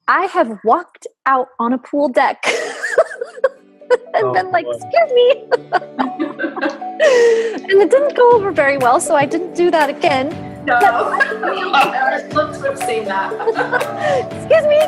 I have walked out on a pool deck and been like, boy. excuse me. And it didn't go over very well, so I didn't do that again. No. I would love to have seen that. Excuse me.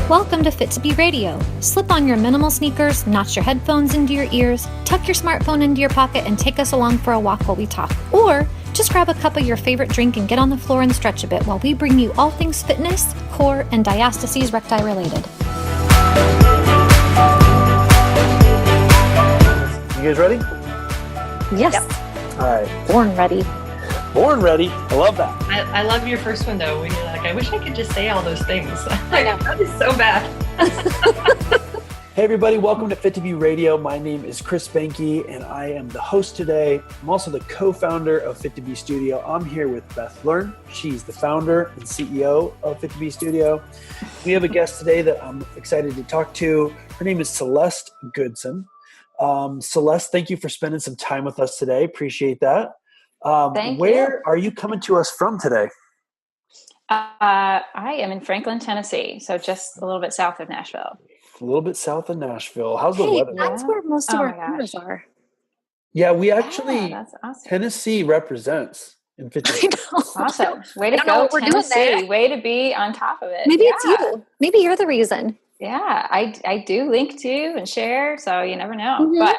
Welcome to Fit2B Radio. Slip on your minimal sneakers, notch your headphones into your ears, tuck your smartphone into your pocket, and take us along for a walk while we talk. Or just grab a cup of your favorite drink and get on the floor and stretch a bit while we bring you all things fitness, core, and diastases recti related. You guys ready? Yes. Yep. All right. Born ready. Born ready. I love that. I love your first one though, when you're like, I wish I could just say all those things. I know. That is so bad. Hey everybody, welcome to Fit2B Radio. My name is Chris Banke and I am the host today. I'm also the co-founder of Fit2B Studio. I'm here with Beth Learn. She's the founder and CEO of Fit2B Studio. We have a guest today that I'm excited to talk to. Her name is Celeste Goodson. Celeste, thank you for spending some time with us today. Appreciate that. Thank Where are you coming to us from today? I am in Franklin, Tennessee, so just a little bit south of Nashville. A little bit south of Nashville. How's the Hey, weather? that's where most of Oh our my viewers gosh. are. Yeah, we actually, that's awesome. Tennessee represents in I 50. know. Awesome. Way to I don't know go, what we're doing Tennessee. there. Way to be on top of it. Maybe Yeah. it's you. Maybe you're the reason. Yeah, I do link to and share, so you never know. Mhm. But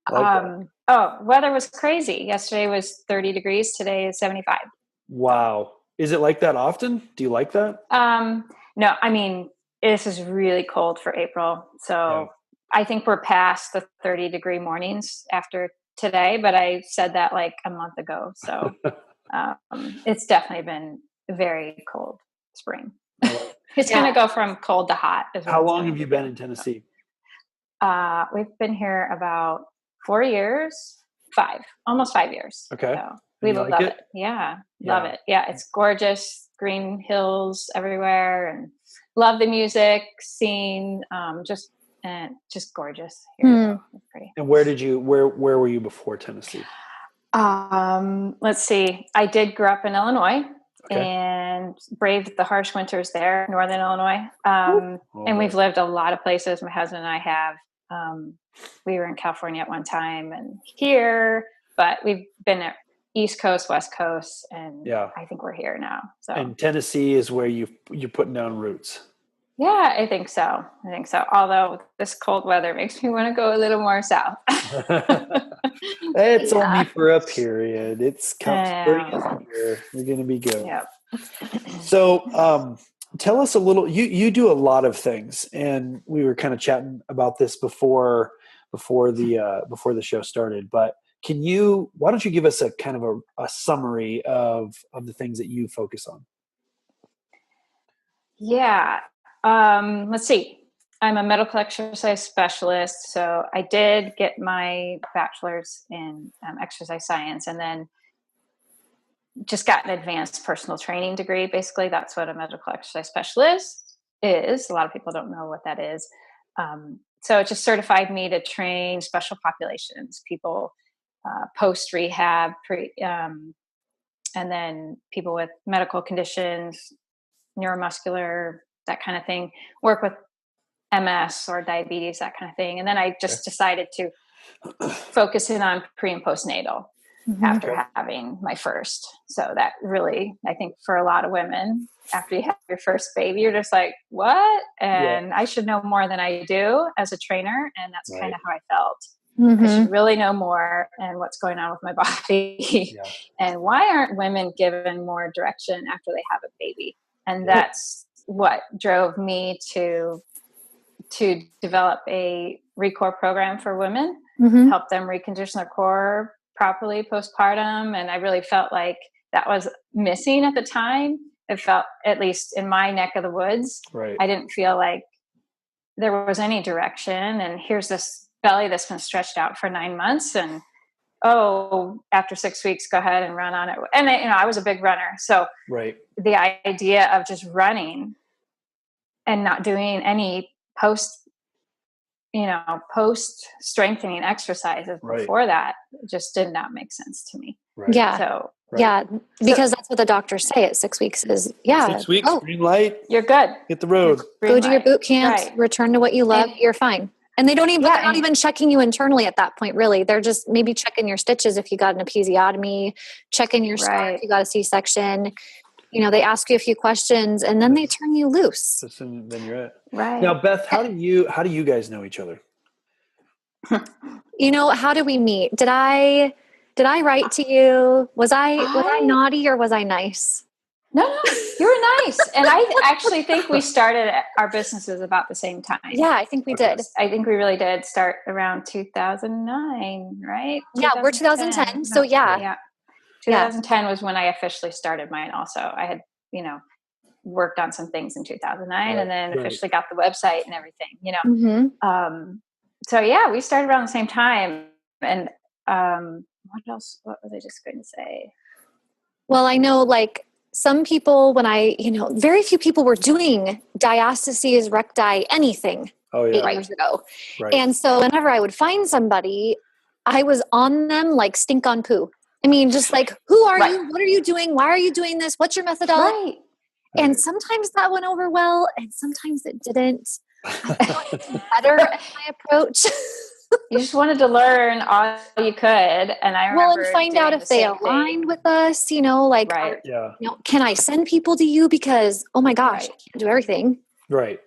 I like that. weather was crazy. Yesterday was 30 degrees. Today is 75. Wow. Is it like that often? Do you like that? No, I mean, this is really cold for April. So I think we're past the 30-degree mornings after today, but I said that like a month ago. So it's definitely been a very cold spring. It's going to go from cold to hot. How long have you been in Tennessee? We've been here about 4 years, almost 5 years. Okay. So we love it. Yeah, love it. Yeah, it's gorgeous, green hills everywhere, and love the music scene. Just gorgeous here. It's pretty. And where were you before Tennessee? Let's see. I did grow up in Illinois. Okay. And braved the harsh winters there, Northern Illinois. And we've lived a lot of places. My husband and I have. We were in California at one time and here, but we've been at East Coast, West Coast, and I think we're here now. So. And Tennessee is where you're putting down roots. Yeah, I think so. Although this cold weather makes me want to go a little more south. It's only for a period. It's spring is here. We're going to be good. Yeah. So, tell us a little. You do a lot of things, and we were kind of chatting about this before the show started. But why don't you give us a kind of a summary of the things that you focus on? Yeah. Let's see. I'm a medical exercise specialist. So I did get my bachelor's in exercise science and then just got an advanced personal training degree. Basically, that's what a medical exercise specialist is. A lot of people don't know what that is. So it just certified me to train special populations, people post-rehab, and then people with medical conditions, neuromuscular, that kind of thing, work with MS or diabetes, that kind of thing. And then I just decided to focus in on pre and postnatal after having my first. So that really, I think for a lot of women, after you have your first baby, you're just like, what? And I should know more than I do as a trainer. And that's kind of how I felt. I should really know more and what's going on with my body. And why aren't women given more direction after they have a baby? And that's what drove me to develop a ReCore program for women, help them recondition their core properly postpartum. And I really felt like that was missing at the time. It felt, at least in my neck of the woods, I didn't feel like there was any direction. And here's this belly that's been stretched out for 9 months. And after 6 weeks, go ahead and run on it. And I was a big runner. So the idea of just running and not doing any post strengthening exercises before that just did not make sense to me. Yeah. So Right. Yeah, because that's what the doctors say at 6 weeks is, 6 weeks, go. green light, You're good. hit the road. Go do your boot camps, Right. return to what you love, you're fine. And they don't even, they're not even checking you internally at that point, really. They're just maybe checking your stitches if you got an episiotomy, checking your scar if you got a C-section. You know, they ask you a few questions and then they turn you loose. Then you're it. Right. Now, Beth, how do you guys know each other? You know, how do we meet? Did I write to you? Was I naughty or was I nice? No, you were nice. And I actually think we started our businesses about the same time. Yeah, I think we did. I think we really did start around 2009, right? Yeah, we're 2010. So yeah. 2010 was when I officially started mine also. I had, worked on some things in 2009 and then officially got the website and everything, Mm-hmm. So yeah, we started around the same time. And what else? What was I just going to say? Well, I know like some people very few people were doing diastases, recti, anything 8 years ago. Right. And so whenever I would find somebody, I was on them like stink on poo. I mean, just like, who are you? What are you doing? Why are you doing this? What's your methodology? Right. And sometimes that went over well and sometimes it didn't. I wanted to do better at my approach. You just wanted to learn all you could. And I remember and find out if they aligned with us, can I send people to you? Because, oh my gosh, I can't do everything. Right.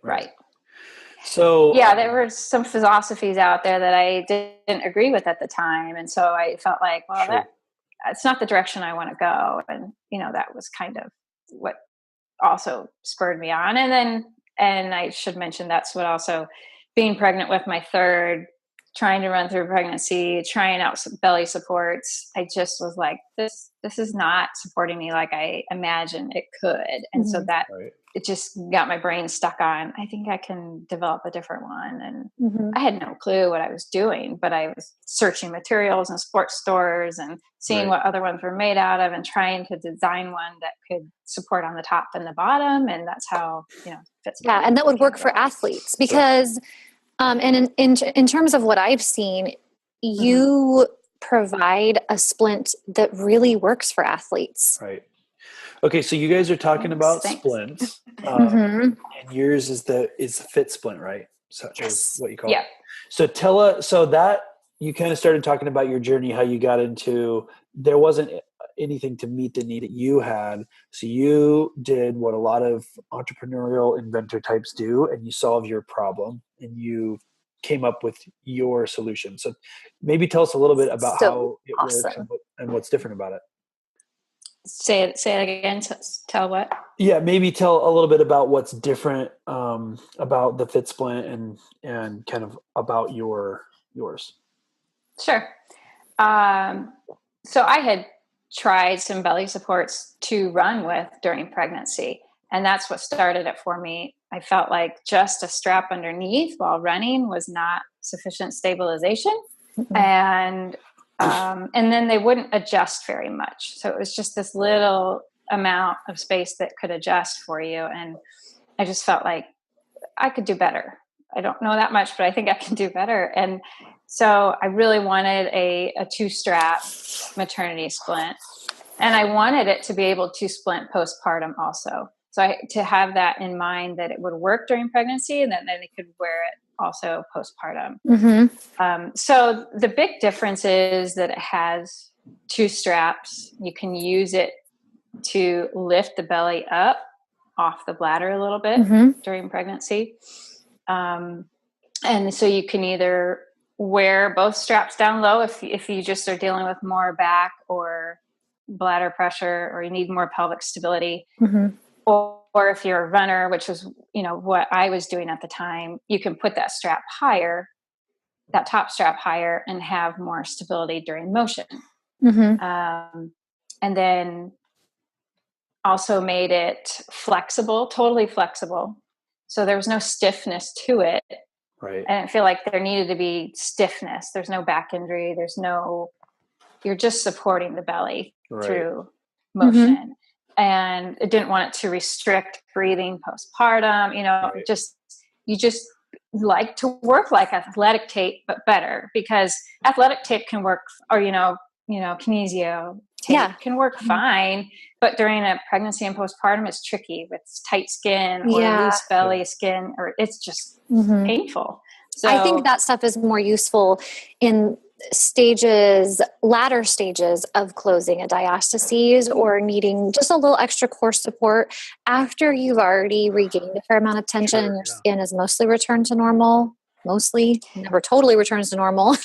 So yeah, there were some philosophies out there that I didn't agree with at the time. And so I felt like, well, that's not the direction I want to go. And, that was kind of what also spurred me on. And I should mention that's what also being pregnant with my third, trying to run through pregnancy, trying out some belly supports. I just was like, this is not supporting me like I imagined it could. And so that it just got my brain stuck on, I think I can develop a different one. And I had no clue what I was doing, but I was searching materials in sports stores and seeing what other ones were made out of and trying to design one that could support on the top and the bottom. And that's how, fits. Yeah. And that would work for athletes because, and in terms of what I've seen, you provide a splint that really works for athletes. Right. Okay, so you guys are talking about splints, and yours is the fit splint, right? So is what you call it. So so that you kind of started talking about your journey, how you got into, there wasn't anything to meet the need that you had. So you did what a lot of entrepreneurial inventor types do, and you solve your problem and you came up with your solution. So maybe tell us a little bit about how it works and what's different about it. Say it again. Tell what? Yeah, maybe tell a little bit about what's different about the fit splint and kind of about yours. Sure. So I had tried some belly supports to run with during pregnancy, and that's what started it for me. I felt like just a strap underneath while running was not sufficient stabilization, and then they wouldn't adjust very much. So it was just this little amount of space that could adjust for you. And I just felt like I could do better. I don't know that much, but I think I can do better. And so I really wanted a 2-strap maternity splint. And I wanted it to be able to splint postpartum also. So to have that in mind, that it would work during pregnancy and then they could wear it also postpartum. So the big difference is that it has 2 straps. You can use it to lift the belly up off the bladder a little bit during pregnancy. And so you can either wear both straps down low if you just are dealing with more back or bladder pressure, or you need more pelvic stability. Or if you're a runner, which was, what I was doing at the time, you can put that strap higher, that top strap higher, and have more stability during motion. And then also made it flexible, totally flexible. So there was no stiffness to it. Right. I didn't feel like there needed to be stiffness. There's no back injury. You're just supporting the belly through motion. And I didn't want it to restrict breathing postpartum. You just like to work like athletic tape, but better, because athletic tape can work, or, kinesio tape can work fine, but during a pregnancy and postpartum, it's tricky with tight skin or loose belly skin, or it's just painful. So I think that stuff is more useful in latter stages of closing a diastasis or needing just a little extra core support after you've already regained a fair amount of tension and your skin is mostly returned to normal. Mostly, never totally returns to normal.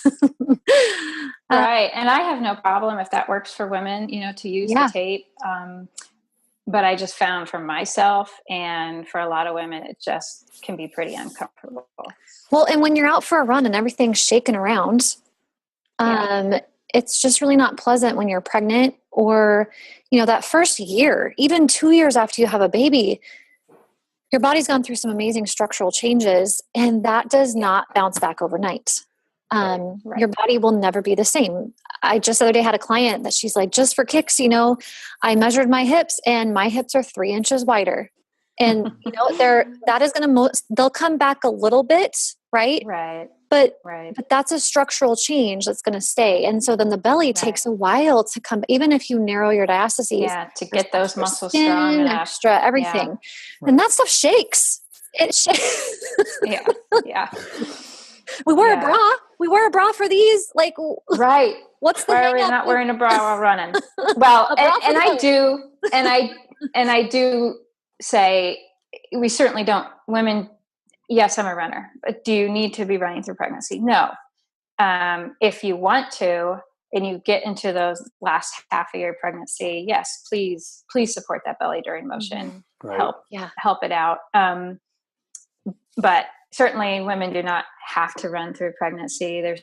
Right. And I have no problem if that works for women, to use the tape. But I just found for myself and for a lot of women, it just can be pretty uncomfortable. Well, and when you're out for a run and everything's shaking around, it's just really not pleasant when you're pregnant or, that first year, even 2 years after you have a baby, your body's gone through some amazing structural changes and that does not bounce back overnight. Your body will never be the same. I just the other day had a client that she's like, just for kicks, I measured my hips and my hips are 3 inches wider. And, that is going to, they'll come back a little bit. Right. Right. But that's a structural change that's going to stay. And so then the belly takes a while to come, even if you narrow your diastases. Yeah. To get those muscles strong enough. Extra everything. Yeah. And that stuff shakes. It shakes. Yeah. We wear a bra. We wear a bra for these. Like, what's the Why are we not wearing a bra while running? Well, and I do say we certainly don't. Women, yes, I'm a runner, but do you need to be running through pregnancy? No. If you want to, and you get into those last half of your pregnancy, yes, please support that belly during motion. Help it out. But certainly women do not have to run through pregnancy. There's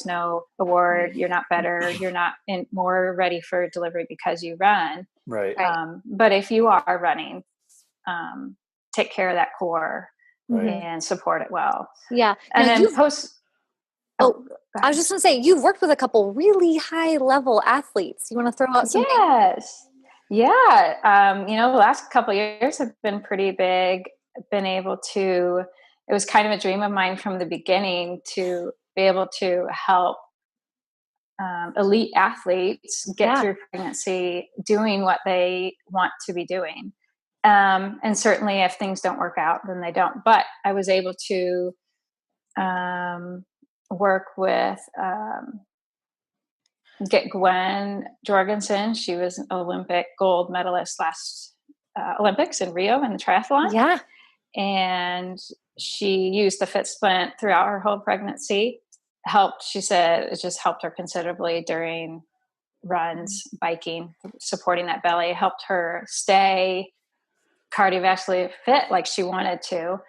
no award. You're not better. You're not more ready for delivery because you run. Right. But if you are running, take care of that core and support it well. Yeah. And now then I was just going to say, you've worked with a couple really high level athletes. You want to throw out some? Yes. Yeah. The last couple of years have been pretty big. I've been able to, it was kind of a dream of mine from the beginning to be able to help elite athletes get through pregnancy doing what they want to be doing. And certainly if things don't work out, then they don't. But I was able to work with, get Gwen Jorgensen. She was an Olympic gold medalist last Olympics in Rio in the triathlon. Yeah. And she used the Fit Splint throughout her whole pregnancy. She said it just helped her considerably during runs, biking, supporting that belly, helped her stay cardiovascularly fit like she wanted to.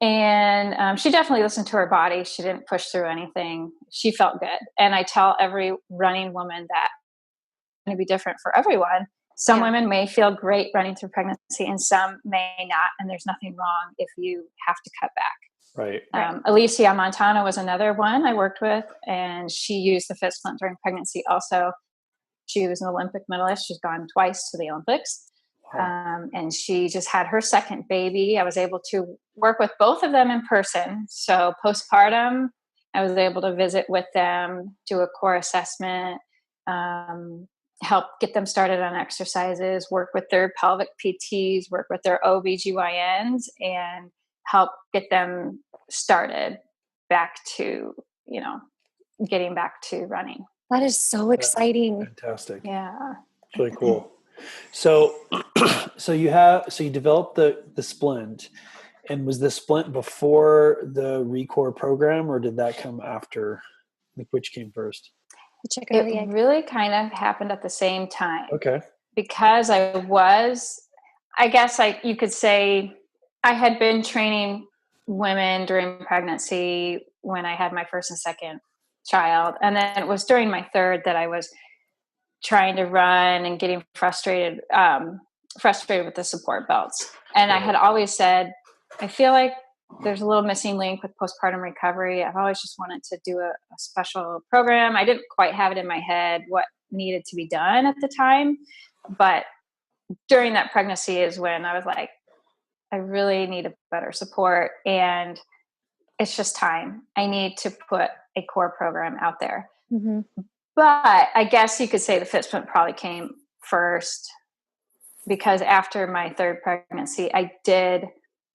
And she definitely listened to her body. She didn't push through anything. She felt good. And I tell every running woman that it's going to be different for everyone. Some women may feel great running through pregnancy and some may not. And there's nothing wrong if you have to cut back. Right. Alicia Montano was another one I worked with, and she used the Fit Splint during pregnancy also. She was an Olympic medalist. She's gone twice to the Olympics. And she just had her second baby. I was able to work with both of them in person. So postpartum, I was able to visit with them, do a core assessment, help get them started on exercises, work with their pelvic PTs, work with their OBGYNs, and help get them started back to, getting back to running. That is so exciting. Fantastic. Yeah. It's really cool. So you developed the splint, and was the splint before the ReCore program, or did that come after? Like, which came first? It really kind of happened at the same time. Okay. Because you could say I had been training women during pregnancy when I had my first and second child. And then it was during my third that I was trying to run and getting frustrated with the support belts. And I had always said, I feel like there's a little missing link with postpartum recovery. I've always just wanted to do a special program. I didn't quite have it in my head what needed to be done at the time. But during that pregnancy is when I was like, I really need a better support. And it's just time. I need to put a core program out there. Mm-hmm. But I guess you could say the Fit Splint probably came first, because after my third pregnancy, I did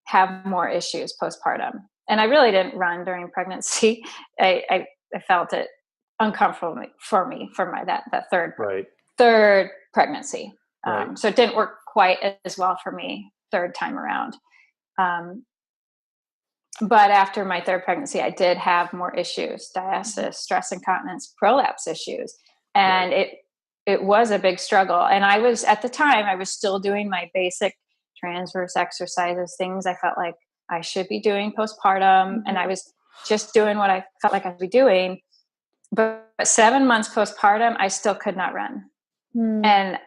have more issues postpartum. And I really didn't run during pregnancy. I felt it uncomfortable for that third pregnancy. So it didn't work quite as well for me third time around. But after my third pregnancy, I did have more issues: diastasis, stress incontinence, prolapse issues. And it was a big struggle. And at the time, I was still doing my basic transverse exercises, things I felt like I should be doing postpartum. And I was just doing what I felt like I'd be doing. But 7 months postpartum, I still could not run. And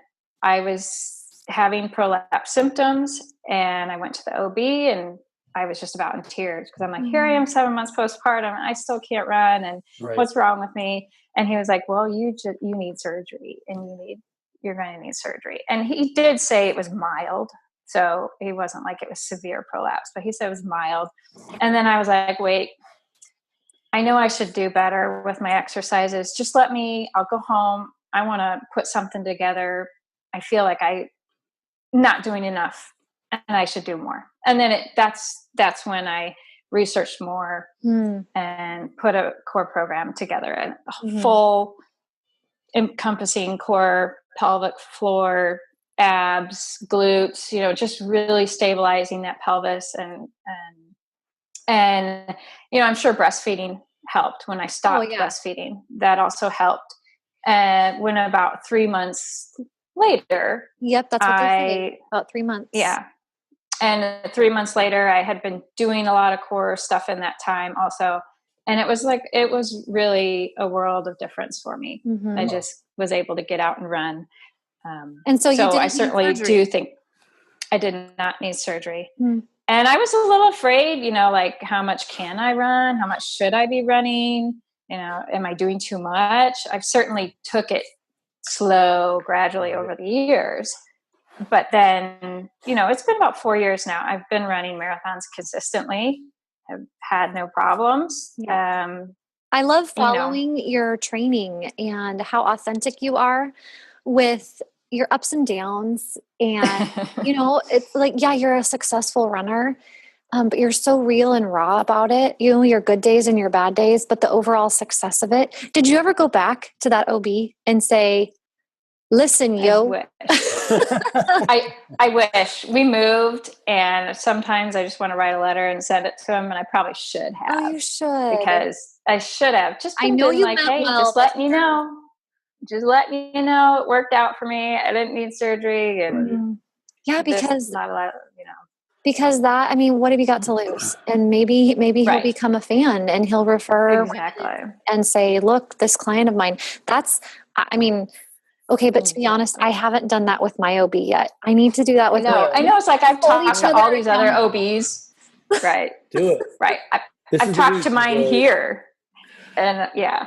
I was having prolapse symptoms, and I went to the OB, and I was just about in tears, because I'm like, here I am 7 months postpartum, and I still can't run, and what's wrong with me? And he was like, well, you need surgery, and you're going to need surgery. And he did say it was mild. So he wasn't like it was severe prolapse, but he said it was mild. And then I was like, wait, I know I should do better with my exercises. Just I'll go home. I want to put something together. I feel like I'm not doing enough, and I should do more. And then that's when I researched more and put a core program together, a full encompassing core, pelvic floor, abs, glutes, just really stabilizing that pelvis. And I'm sure breastfeeding helped. When I stopped breastfeeding, that also helped. And when about 3 months later, that's what they say, about 3 months. Yeah. And 3 months later, I had been doing a lot of core stuff in that time also. And it was really a world of difference for me. I just was able to get out and run. And so I certainly do think I did not need surgery. And I was a little afraid, like, how much can I run? How much should I be running? Am I doing too much? I've certainly took it slow, gradually over the years. But then, it's been about 4 years now. I've been running marathons consistently. Have had no problems. I love following your training and how authentic you are with your ups and downs. And, it's like, you're a successful runner, but you're so real and raw about it, your good days and your bad days, but the overall success of it. Did you ever go back to that OB and say, listen, yo? I wish. We moved, and sometimes I just want to write a letter and send it to him, and I probably should have. Oh, you should. Because I should have. Just I know you like, meant hey, well, just letting you know. Just letting you know it worked out for me. I didn't need surgery. And because not a lot, because that, what have you got to lose? And maybe he'll become a fan, and he'll refer and say, look, this client of mine, okay, but to be honest, I haven't done that with my OB yet. I need to do that with my OB. I know. It's like I've talked to all these other OBs. Right. Do it. Right. I've talked to mine here. And yeah.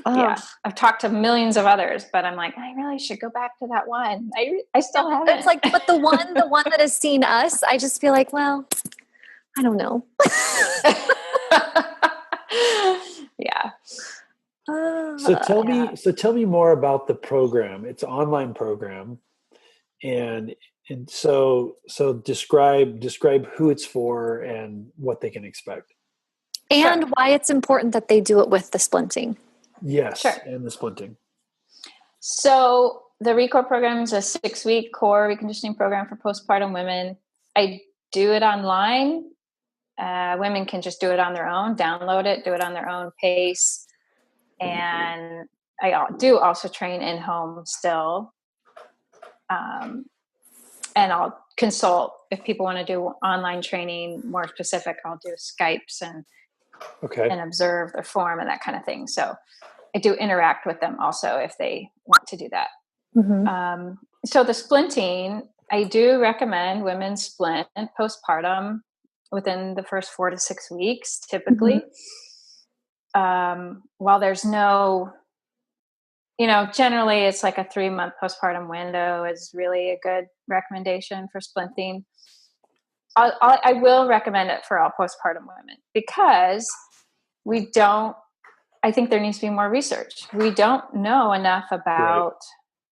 I've talked to millions of others, but I'm like, I really should go back to that one. I still haven't. It's like, but the one that has seen us, I just feel like, well, I don't know. Yeah. So tell me more about the program. It's an online program, and so describe who it's for and what they can expect, and why it's important that they do it with the splinting. Yes, and the splinting. So the ReCore program is a 6-week core reconditioning program for postpartum women. I do it online. Women can just do it on their own, download it, do it on their own pace. And I do also train in home still. And I'll consult if people want to do online training more specific. I'll do Skypes and observe the form and that kind of thing. So I do interact with them also if they want to do that. So the splinting, I do recommend women splint postpartum within the first 4 to 6 weeks, typically. While there's no, generally it's like a 3-month postpartum window is really a good recommendation for splinting. I will recommend it for all postpartum women because we don't I think there needs to be more research. We don't know enough about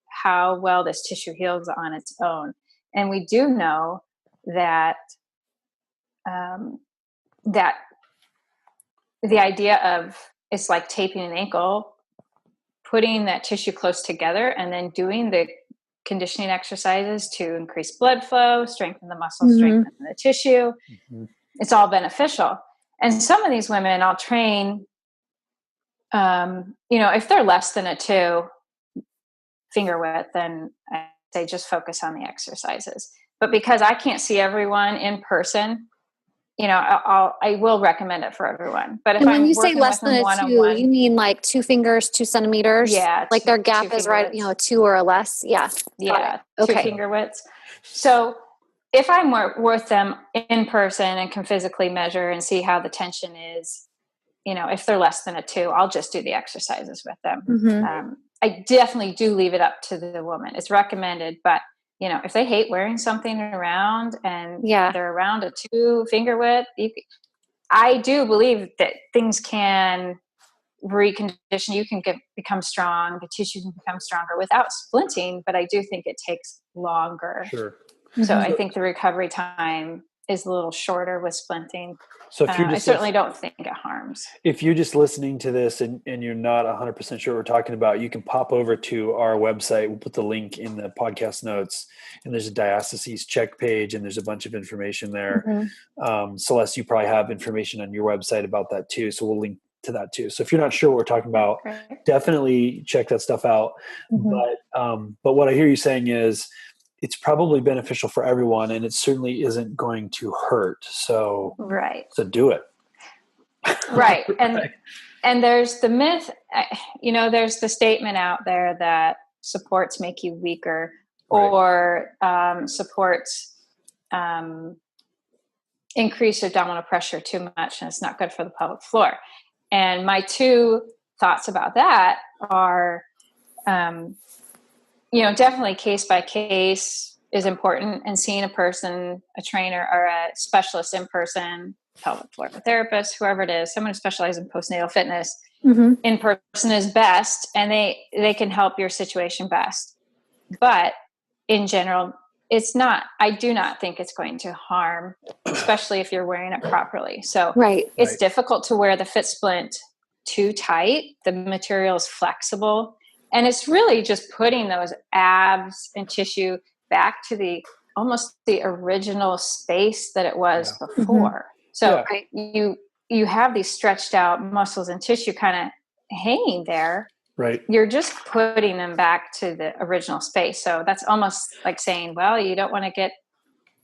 how well this tissue heals on its own. And we do know that that the idea of it's like taping an ankle, putting that tissue close together, and then doing the conditioning exercises to increase blood flow, strengthen the muscle, strengthen the tissue. It's all beneficial. And some of these women I'll train, if they're less than a 2 finger width, then I say just focus on the exercises. But because I can't see everyone in person, I will recommend it for everyone. But if when you say less than a 2, you mean like 2 fingers, 2 centimeters? Yeah. Like their gap is right, 2 or less. Yeah. Yeah. 2 finger widths. So if I'm with them in person and can physically measure and see how the tension is, if they're less than a 2, I'll just do the exercises with them. I definitely do leave it up to the woman. It's recommended, but if they hate wearing something around and they're around a 2 finger width, I do believe that things can recondition. You can become strong. The tissue can become stronger without splinting, but I do think it takes longer. Sure. So I think the recovery time is a little shorter with splinting. So if you're I certainly don't think it harms. If you're just listening to this and you're not 100% sure what we're talking about, you can pop over to our website. We'll put the link in the podcast notes, and there's a diastases check page, and there's a bunch of information there. Celeste, you probably have information on your website about that too. So we'll link to that too. So if you're not sure what we're talking about, definitely check that stuff out. But what I hear you saying is it's probably beneficial for everyone, and it certainly isn't going to hurt. So, so do it. Right. And there's the myth, there's the statement out there that supports make you weaker or supports increase abdominal pressure too much, and it's not good for the pelvic floor. And my 2 thoughts about that are, definitely case by case is important, and seeing a person, a trainer or a specialist in person, pelvic floor therapist, whoever it is, someone who specializes in postnatal fitness in person is best, and they can help your situation best. But in general, I do not think it's going to harm, especially if you're wearing it properly. So it's difficult to wear the Fit Splint too tight. The material is flexible, and it's really just putting those abs and tissue back to almost the original space that it was before. So you have these stretched out muscles and tissue kind of hanging there. Right. You're just putting them back to the original space. So that's almost like saying, well, you don't want to get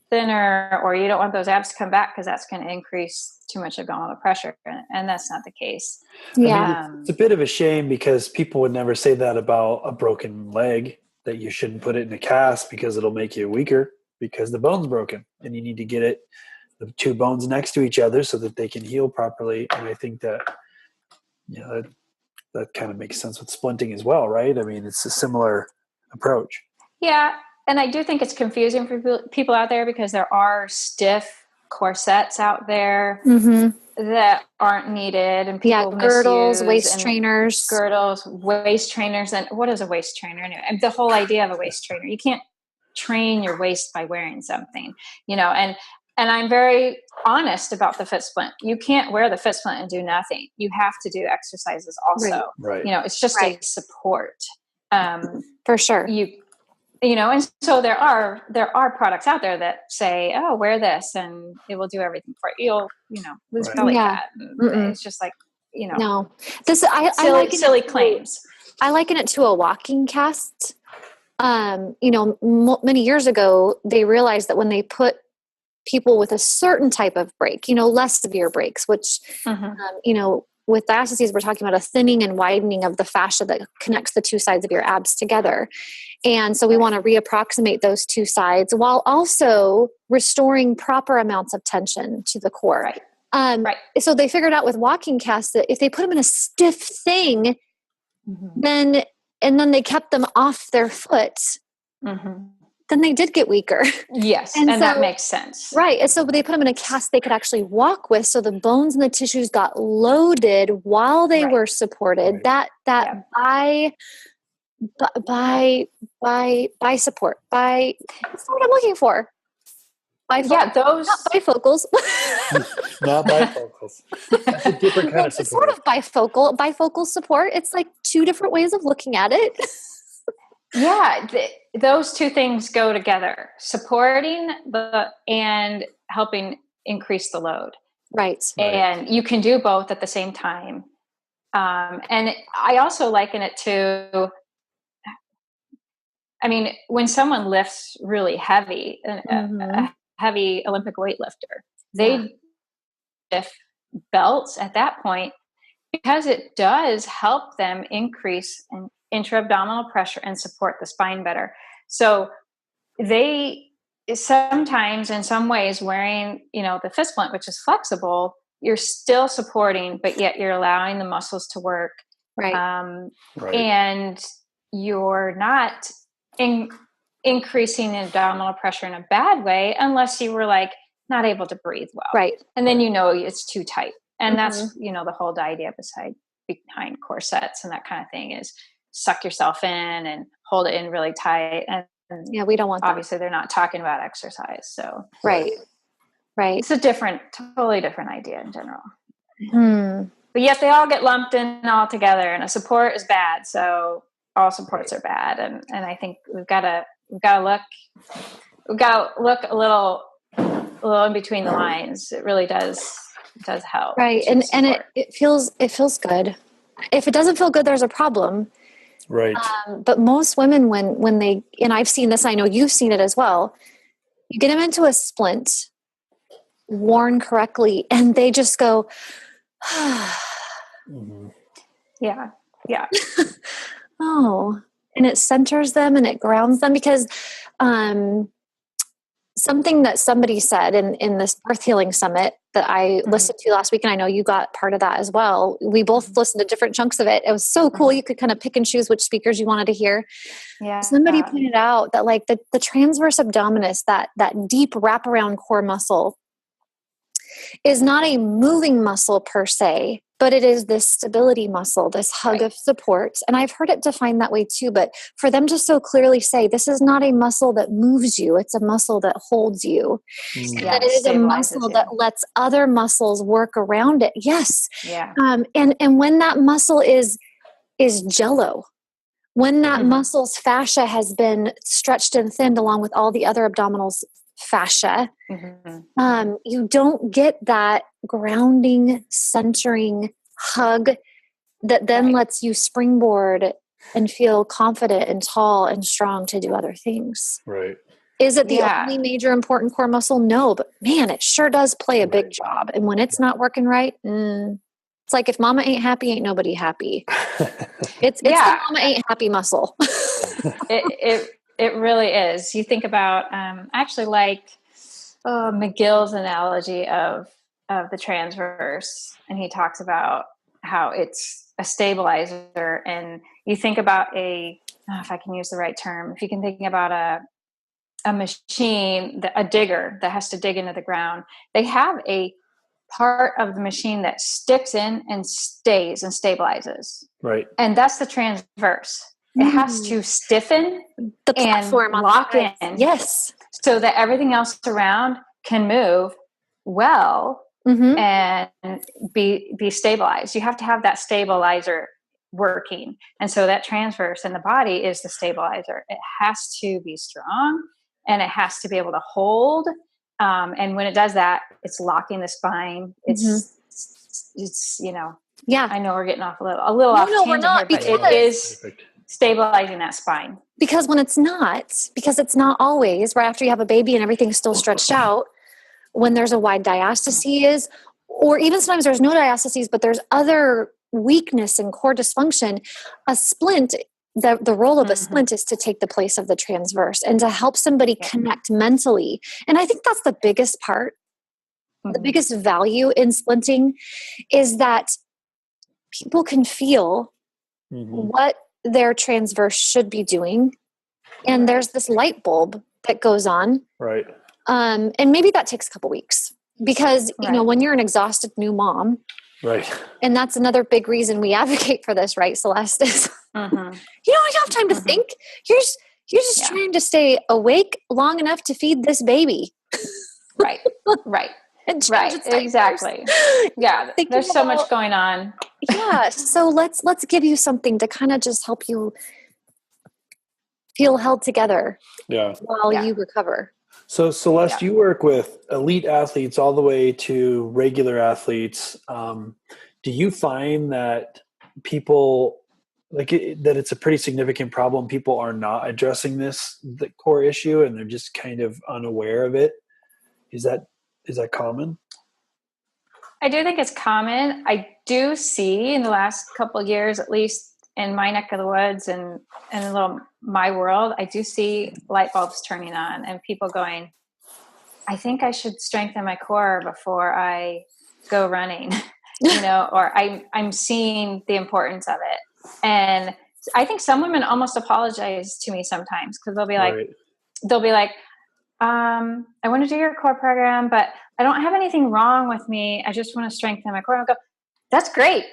thinner, or you don't want those abs to come back because that's going to increase too much abdominal pressure. And that's not the case. Yeah. I mean, it's a bit of a shame because people would never say that about a broken leg, that you shouldn't put it in a cast because it'll make you weaker because the bone's broken and you need to get the 2 bones next to each other so that they can heal properly. And I think that, that kind of makes sense with splinting as well, right? I mean, it's a similar approach. Yeah. And I do think it's confusing for people out there because there are stiff corsets out there that aren't needed, and people girdles, waist trainers. Girdles, waist trainers. And what is a waist trainer? And the whole idea of a waist trainer, you can't train your waist by wearing something, and I'm very honest about the Fit Splint. You can't wear the Fit Splint and do nothing. You have to do exercises also. Right. It's just a support. For sure. And so there are products out there that say, oh, wear this and it will do everything for you. You'll lose belly fat. It's just like, no, silly claims. I liken it to a walking cast. Many years ago, they realized that when they put people with a certain type of break, less severe breaks, which, with diastases, we're talking about a thinning and widening of the fascia that connects the 2 sides of your abs together. And so we want to reapproximate those 2 sides while also restoring proper amounts of tension to the core. So they figured out with walking casts that if they put them in a stiff thing, then they kept them off their foot, then they did get weaker. Yes. And so, that makes sense. Right. And so they put them in a cast they could actually walk with. So the bones and the tissues got loaded while they were supported. By support. That's what I'm looking for. Those not bifocals. Not bifocals. That's a different kind of support. It's sort of bifocal support. It's like two different ways of looking at it. Those two things go together: supporting and helping increase the load. Right. And you can do both at the same time. And I also liken it to, I mean, when someone lifts really heavy, a heavy Olympic weightlifter, they lift belts at that point because it does help them increase intra-abdominal pressure and support the spine better. So they sometimes, in some ways, wearing, the fist splint, which is flexible, you're still supporting, but yet you're allowing the muscles to work. Right. And you're not increasing abdominal pressure in a bad way unless you were like not able to breathe well. Right. And then it's too tight. And that's, the whole idea behind corsets and that kind of thing is suck yourself in and hold it in really tight. And we don't want that. Obviously they're not talking about exercise. So right. It's a totally different idea in general. But yet they all get lumped in all together, and a support is bad. So all supports are bad. And I think we've got to look a little in between the lines. It really does help. Right. And it feels good. If it doesn't feel good, there's a problem. Right. But most women, when they, and I've seen this, I know you've seen it as well, you get them into a splint worn correctly and they just go, yeah. Oh, and it centers them and it grounds them because, something that somebody said in this birth healing summit that I listened to last week, and I know you got part of that as well. We both listened to different chunks of it. It was so cool. You could kind of pick and choose which speakers you wanted to hear. Yeah. Somebody pointed out that like the transverse abdominis, that deep wraparound core muscle, is not a moving muscle per se, but it is this stability muscle, this hug of support. And I've heard it defined that way too, but for them to so clearly say, this is not a muscle that moves you, it's a muscle that holds you. And that it is a muscle that lets other muscles work around it. Yes. Yeah. And when that muscle is jello, when that muscle's fascia has been stretched and thinned along with all the other abdominals fascia, you don't get that grounding, centering hug that then lets you springboard and feel confident and tall and strong to do other things. Right. Is it the only major important core muscle? No, but man, it sure does play a big job. And when it's not working right, it's like if mama ain't happy, ain't nobody happy. It's the mama ain't happy muscle. It really is. You think about, actually like McGill's analogy of the transverse, and he talks about how it's a stabilizer. And you think about if I can use the right term, if you can think about a machine, a digger that has to dig into the ground, they have a part of the machine that sticks in and stays and stabilizes. Right. And that's the transverse. It has to stiffen the platform and lock in. Yes. So that everything else around can move well and be stabilized. You have to have that stabilizer working. And so that transverse in the body is the stabilizer. It has to be strong and it has to be able to hold. And when it does that, it's locking the spine. It's I know we're getting off a little off tangent we're not, here, but it is stabilizing that spine. Because it's not always right after you have a baby and everything's still stretched out, when there's a wide diastasis, or even sometimes there's no diastasis, but there's other weakness and core dysfunction, a splint, the role of a splint is to take the place of the transverse and to help somebody connect mentally. And I think that's the biggest part. The biggest value in splinting is that people can feel what their transverse should be doing. And there's this light bulb that goes on. Right. And maybe that takes a couple weeks because, you know, when you're an exhausted new mom, right. And that's another big reason we advocate for this, right, Celeste? Is you don't have time to think. You're just trying to stay awake long enough to feed this baby. Right. Exactly. Yeah. There's so much going on. Yeah. So let's give you something to kind of just help you feel held together while you recover. So Celeste, you work with elite athletes all the way to regular athletes. Do you find that people that it's a pretty significant problem? People are not addressing the core issue, and they're just kind of unaware of it. Is that common? I do think it's common. I do see in the last couple of years, at least in my neck of the woods and in a little my world, I do see light bulbs turning on and people going, I think I should strengthen my core before I go running, you know, or I'm seeing the importance of it. And I think some women almost apologize to me sometimes because they'll be like, I want to do your core program, but I don't have anything wrong with me. I just want to strengthen my core. I'll go, that's great.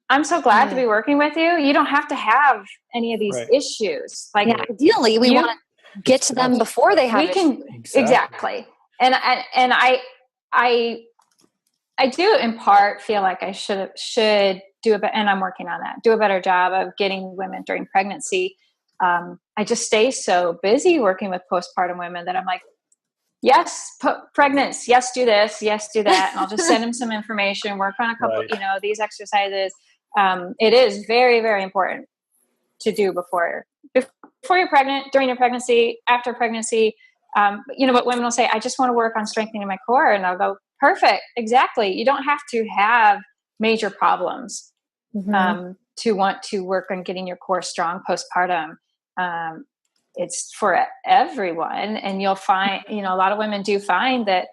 I'm so glad to be working with you. You don't have to have any of these issues. Like ideally we want to get to them before they have Exactly. And I do in part feel like I should do and I'm working on that, do a better job of getting women during pregnancy. I just stay so busy working with postpartum women that I'm like, yes, pregnant. Yes, do this. Yes, do that. And I'll just send them some information, work on a couple, these exercises. It is very, very important to do before you're pregnant, during your pregnancy, after pregnancy. But women will say, I just want to work on strengthening my core. And I'll go, perfect. Exactly. You don't have to have major problems to want to work on getting your core strong postpartum. It's for everyone. And you'll find, a lot of women do find that,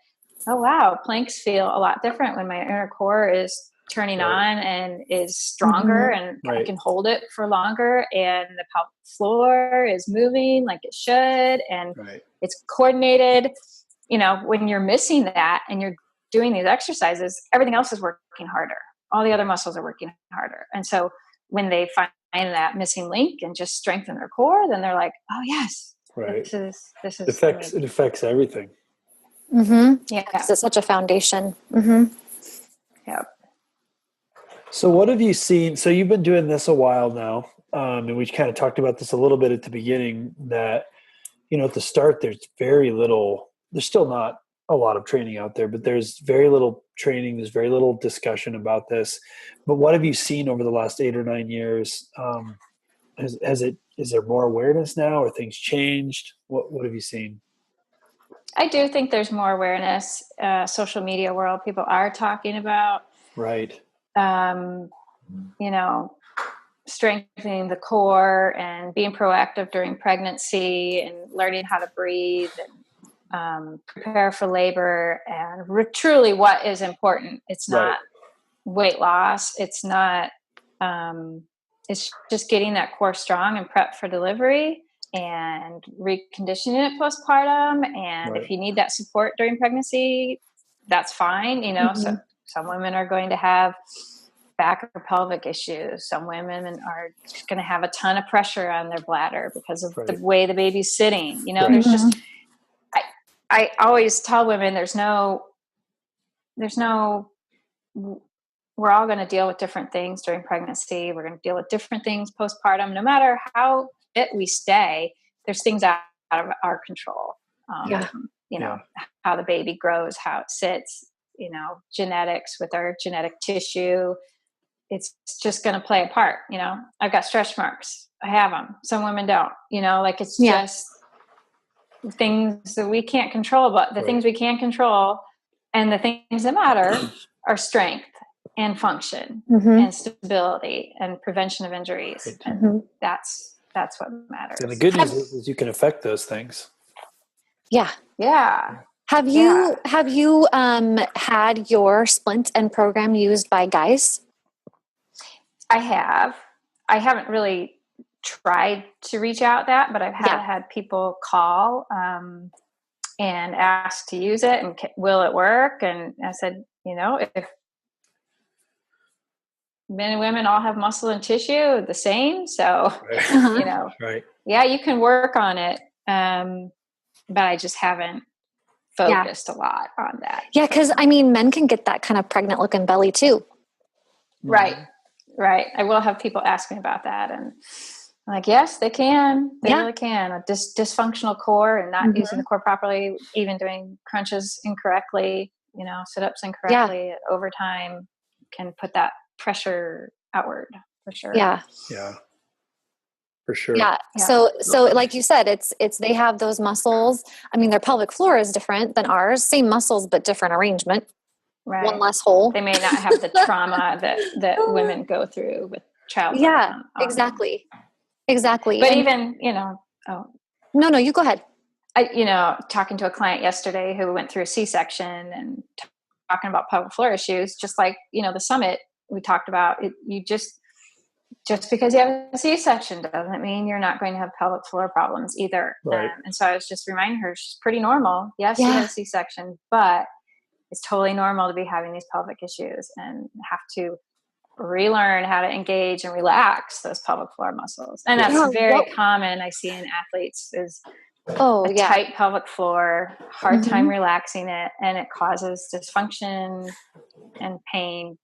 oh, wow, planks feel a lot different when my inner core is turning on and is stronger and I can hold it for longer. And the pelvic floor is moving like it should. And it's coordinated. When you're missing that and you're doing these exercises, everything else is working harder. All the other muscles are working harder. And so when they find that missing link and just strengthen their core, then they're like, oh yes, this is it affects everything. Yeah, it's such a foundation. Yep. So what have you seen? So you've been doing this a while now, and we kind of talked about this a little bit at the beginning. That at the start, there's very little. There's still not a lot of training out there, but there's very little training. There's very little discussion about this. But what have you seen over the last 8 or 9 years? Is there more awareness now, or things changed? What have you seen? I do think there's more awareness. Social media world, people are talking about strengthening the core and being proactive during pregnancy and learning how to breathe and prepare for labor and truly what is important. It's not weight loss. It's not, it's just getting that core strong and prep for delivery and reconditioning it postpartum. And if you need that support during pregnancy, that's fine. So some women are going to have back or pelvic issues. Some women are going to have a ton of pressure on their bladder because of the way the baby's sitting. There's just, I always tell women there's no, we're all going to deal with different things during pregnancy. We're going to deal with different things postpartum. No matter how fit we stay, there's things out of our control. How the baby grows, how it sits, genetics with our genetic tissue. It's just going to play a part. I've got stretch marks. I have them. Some women don't, it's just things that we can't control, but the things we can control and the things that matter are strength and function and stability and prevention of injuries. And that's what matters. And the good news is you can affect those things. Yeah. Yeah. Have you had your Splinting program used by guys? I have. I haven't really tried to reach out that, but I've had people call and ask to use it and will it work? And I said, if men and women all have muscle and tissue the same, so Right. yeah, you can work on it, but I just haven't focused a lot on that. Yeah, because men can get that kind of pregnant looking belly too. Right. I will have people ask me about that, and I'm like, yes, they can. They really can. A dysfunctional core and not using the core properly, even doing crunches incorrectly, sit-ups incorrectly over time can put that pressure outward for sure. Yeah. For sure. Yeah. So like you said, it's they have those muscles. Their pelvic floor is different than ours, same muscles, but different arrangement. Right. One less hole. They may not have the trauma that women go through with childbirth. Yeah, exactly. But even, No, you go ahead. Talking to a client yesterday who went through a C-section and talking about pelvic floor issues, just like, the summit we talked about, you just because you have a C-section doesn't mean you're not going to have pelvic floor problems either. Right. And so I was just reminding her she's pretty normal. Yes, she had a C-section, but it's totally normal to be having these pelvic issues and have to relearn how to engage and relax those pelvic floor muscles. And that's very common I see in athletes is tight pelvic floor, hard time relaxing it, and it causes dysfunction and pain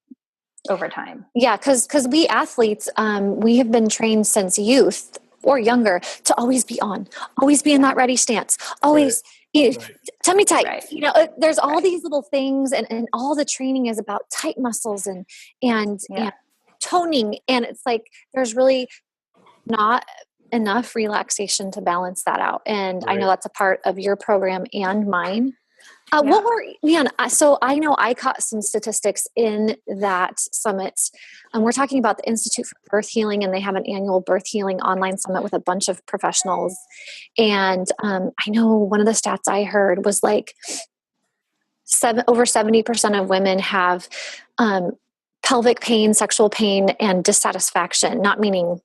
over time. Yeah, because we athletes, we have been trained since youth or younger to always be on, always be in that ready stance, always tummy tight. Right. There's all these little things, and all the training is about tight muscles and toning, and it's like there's really not enough relaxation to balance that out. And I know that's a part of your program and mine. So I know I caught some statistics in that summit. We're talking about the Institute for Birth Healing, and they have an annual birth healing online summit with a bunch of professionals. And I know one of the stats I heard was like over 70% of women have pelvic pain, sexual pain, and dissatisfaction, not meaning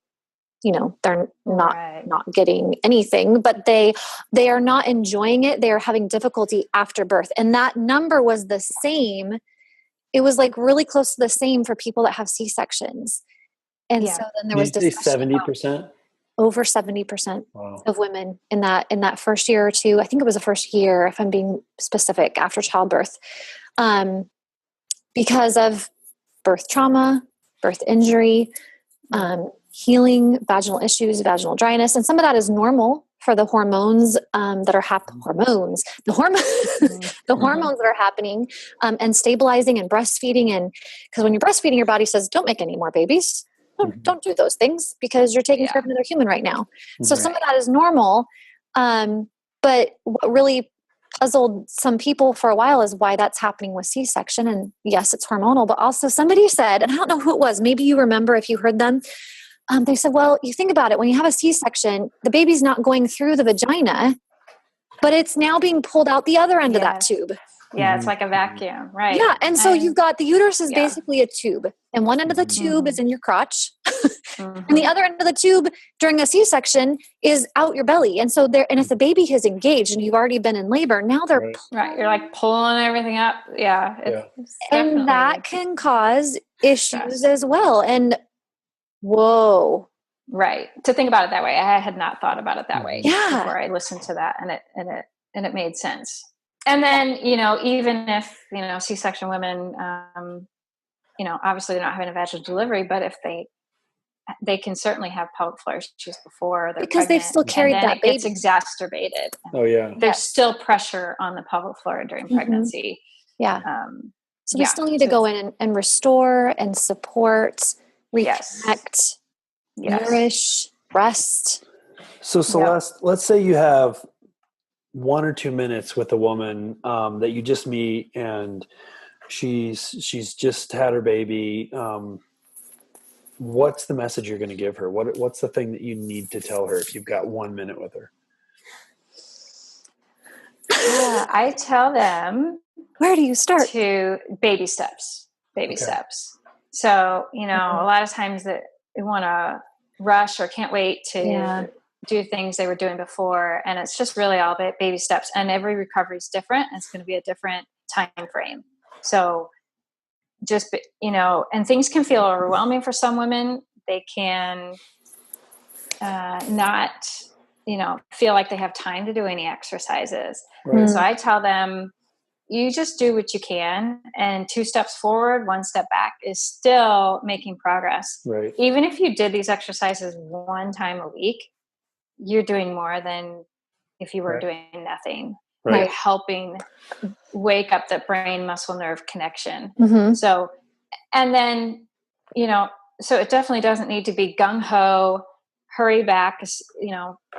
they're not getting anything, but they are not enjoying it. They are having difficulty after birth. And that number was the same. It was like really close to the same for people that have C-sections. And so then there was 70%? Over 70% of women in that first year or two. I think it was the first year, if I'm being specific, after childbirth, because of birth trauma, birth injury, healing, vaginal issues, vaginal dryness. And some of that is normal for the hormones that are hormones that are happening and stabilizing and breastfeeding. And because when you're breastfeeding, your body says, don't make any more babies. Don't do those things because you're taking care of another human right now. So some of that is normal. But what really puzzled some people for a while is why that's happening with C-section. And yes, it's hormonal, but also somebody said, and I don't know who it was, maybe you remember if you heard them, they said, well, you think about it, when you have a C-section, the baby's not going through the vagina, but it's now being pulled out the other end of that tube. Yeah, it's like a vacuum, right? Yeah, and so you've got the uterus is basically a tube, and one end of the tube is in your crotch, and the other end of the tube during a C-section is out your belly. And so and if the baby has engaged and you've already been in labor, now they're you're like pulling everything up. And that can cause issues as well. And whoa. Right. To think about it that way. I had not thought about it that way before I listened to that, and it made sense. And then, even if, C-section women, obviously they're not having a vaginal delivery, but if they can certainly have pelvic floor issues before they're because they've still carried that baby. It's exacerbated. Oh yeah. There's still pressure on the pelvic floor during pregnancy. Yeah. So we still need to go in and restore and support, reconnect, nourish, rest. So Celeste, let's say you have 1 or 2 minutes with a woman that you just meet, and she's just had her baby. What's the message you're going to give her? What's the thing that you need to tell her if you've got 1 minute with her? I tell them, where do you start? To baby steps. So, a lot of times that we want to rush or can't wait to do things they were doing before. And it's just really all about baby steps, and every recovery is different. And it's going to be a different time frame. So just, and things can feel overwhelming for some women. They can not, feel like they have time to do any exercises. Right. So I tell them, you just do what you can, and 2 steps forward, 1 step back is still making progress. Right. Even if you did these exercises 1 time a week, you're doing more than if you were doing nothing. Right. You're helping wake up the brain muscle nerve connection. Mm-hmm. So, and then, so it definitely doesn't need to be gung ho, hurry back, as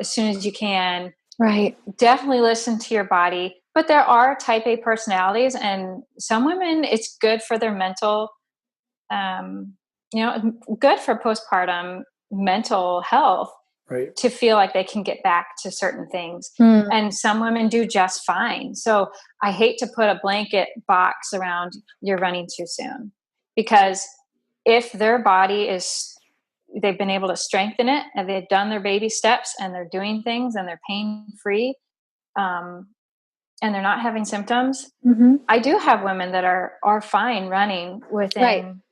soon as you can. Right. Definitely listen to your body. But there are type A personalities, and some women, it's good for their mental, good for postpartum mental health, right, to feel like they can get back to certain things. And some women do just fine. So I hate to put a blanket box around you're running too soon, because if their body they've been able to strengthen it, and they've done their baby steps, and they're doing things, and they're pain free, and they're not having symptoms. Mm-hmm. I do have women that are fine running within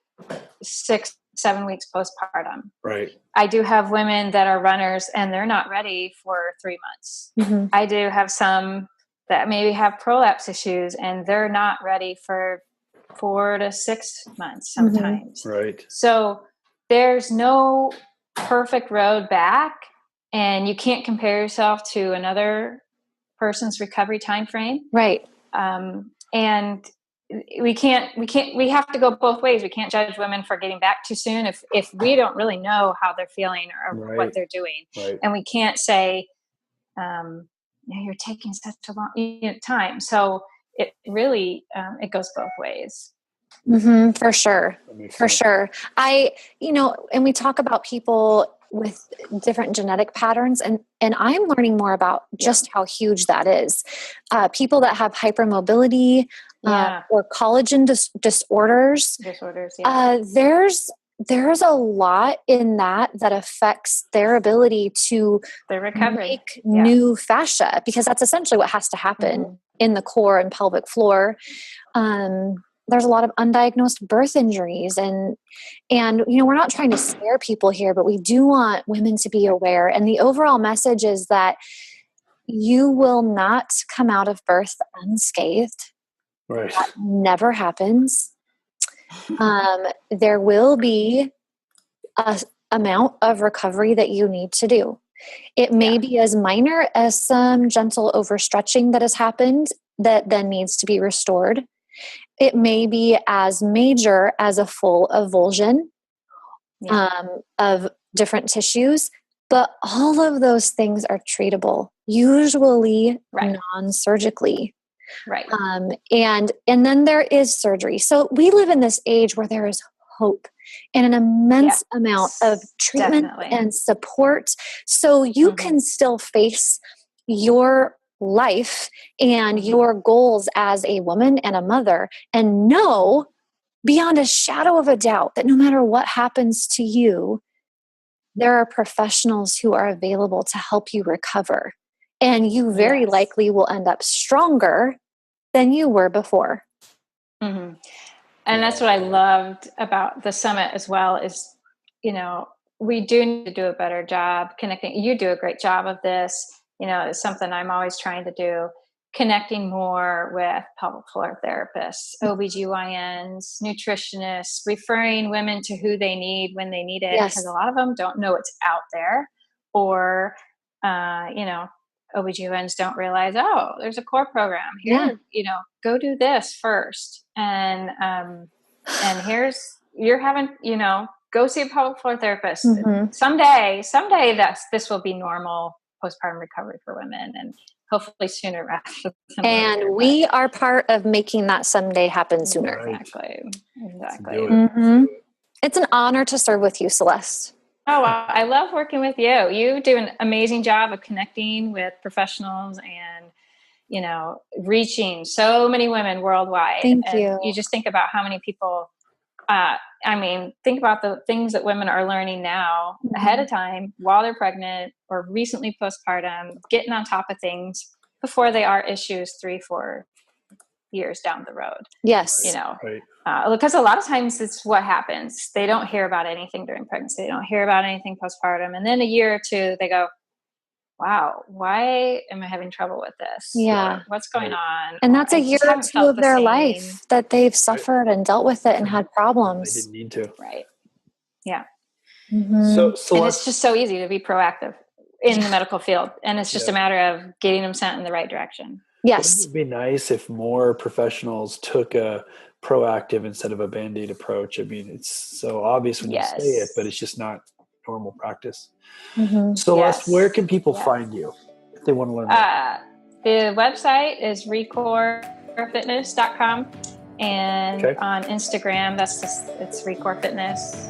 6-7 weeks postpartum. Right. I do have women that are runners and they're not ready for 3 months. Mm-hmm. I do have some that maybe have prolapse issues and they're not ready for 4 to 6 months sometimes. Mm-hmm. Right. So there's no perfect road back, and you can't compare yourself to another person's recovery time frame. Right. And we have to go both ways. We can't judge women for getting back too soon if we don't really know how they're feeling or what they're doing. Right. And we can't say, you're taking such a long time. So it really, it goes both ways. Mm-hmm, for sure. For sure. And we talk about people with different genetic patterns, and I'm learning more about just how huge that is. People that have hypermobility or collagen disorders. There's a lot in that affects their ability to make new fascia, because that's essentially what has to happen in the core and pelvic floor. There's a lot of undiagnosed birth injuries, and we're not trying to scare people here, but we do want women to be aware. And the overall message is that you will not come out of birth unscathed. Right. That never happens. There will be a amount of recovery that you need to do. It may be as minor as some gentle overstretching that has happened that then needs to be restored. It may be as major as a full avulsion of different tissues, but all of those things are treatable, usually non-surgically. Right. And then there is surgery. So we live in this age where there is hope and an immense amount of treatment and support. So you can still face your life and your goals as a woman and a mother, and know beyond a shadow of a doubt that no matter what happens to you, there are professionals who are available to help you recover. And you very likely will end up stronger than you were before. Mm-hmm. And that's what I loved about the summit as well is, we do need to do a better job connecting. You do a great job of this. It's something I'm always trying to do, connecting more with pelvic floor therapists, OBGYNs, nutritionists, referring women to who they need when they need it. Because a lot of them don't know it's out there, or, OBGYNs don't realize, there's a core program here, go do this first. And you're having, go see a pelvic floor therapist. Mm-hmm. Someday this will be normal postpartum recovery for women, and hopefully sooner rather than later. And we are part of making that someday happen sooner. Exactly. Mm-hmm. It's an honor to serve with you, Celeste. Oh, I love working with you. You do an amazing job of connecting with professionals and, reaching so many women worldwide. Thank you. You just think about how many people I mean, think about the things that women are learning now ahead of time while they're pregnant or recently postpartum, getting on top of things before they are issues 3-4 years down the road. Yes. You know, because a lot of times it's what happens. They don't hear about anything during pregnancy. They don't hear about anything postpartum. And then a year or two, they go, wow, why am I having trouble with this? Yeah. Or, what's going on? And that's a year or two of their life that they've suffered and dealt with it and had problems. They didn't need to. Right. Yeah. So Celeste, and it's just so easy to be proactive in the medical field. And it's just a matter of getting them sent in the right direction. Yes. It would be nice if more professionals took a proactive instead of a Band-Aid approach. I mean, it's so obvious when you say it, but it's just not normal practice. Celeste, where can people find you if they want to learn more? The website is recorefitness.com, and on Instagram, it's Recore Fitness.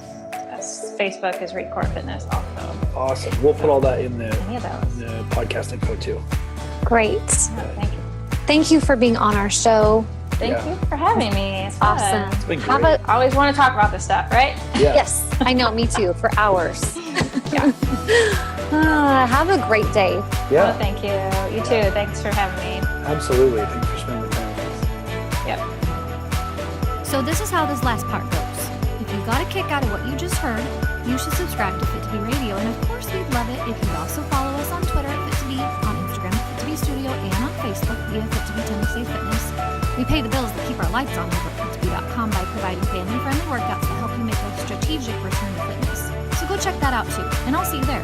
Facebook is Recore Fitness also. Awesome. We'll put all that in the podcast info too. Great. Thank you. Thank you for being on our show. Thank you for having me. It's fun. Awesome. It's been great. I always want to talk about this stuff, right? Yeah. Yes, I know. Me too. For hours. Have a great day. Yeah. Oh, thank you. You too. Thanks for having me. Absolutely. Thanks for spending the time with us. Yep. So this is how this last part goes. If you got a kick out of what you just heard, you should subscribe to Fit2B Radio. And of course, we'd love it if you'd also follow us on Twitter at Fit2B, on Instagram at Fit2B Studio, and on Facebook via Fit2B Tennessee Fitness. We pay the bills that keep our lights on over at Fit2B.com by providing family-friendly workouts that help you make a strategic return to fitness. So go check that out too, and I'll see you there.